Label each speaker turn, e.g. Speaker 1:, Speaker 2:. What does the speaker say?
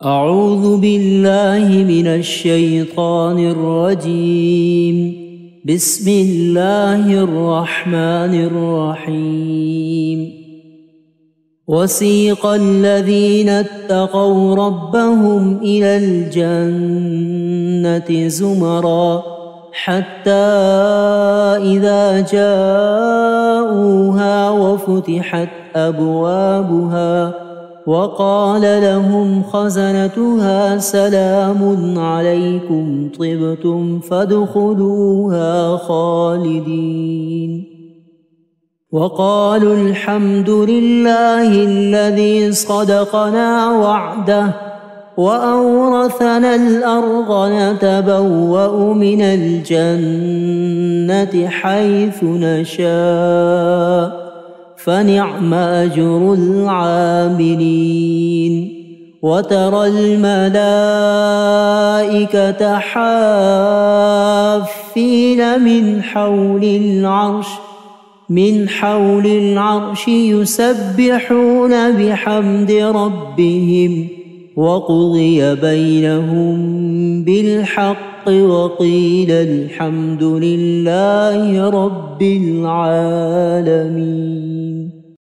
Speaker 1: أعوذ بالله من الشيطان الرجيم. بسم الله الرحمن الرحيم. وسيق الذين اتقوا ربهم إلى الجنة زمرا حتى إذا جاءوها وفتحت أبوابها وقال لهم خزنتها سلام عليكم طبتم فادخلوها خالدين. وقالوا الحمد لله الذي صدقنا وعده وأورثنا الأرض نتبوأ من الجنة حيث نشاء فنعم أجر العاملين. وترى الملائكة حافين من حول العرش يسبحون بحمد ربهم وقضي بينهم بالحق وقيل الحمد لله رب العالمين.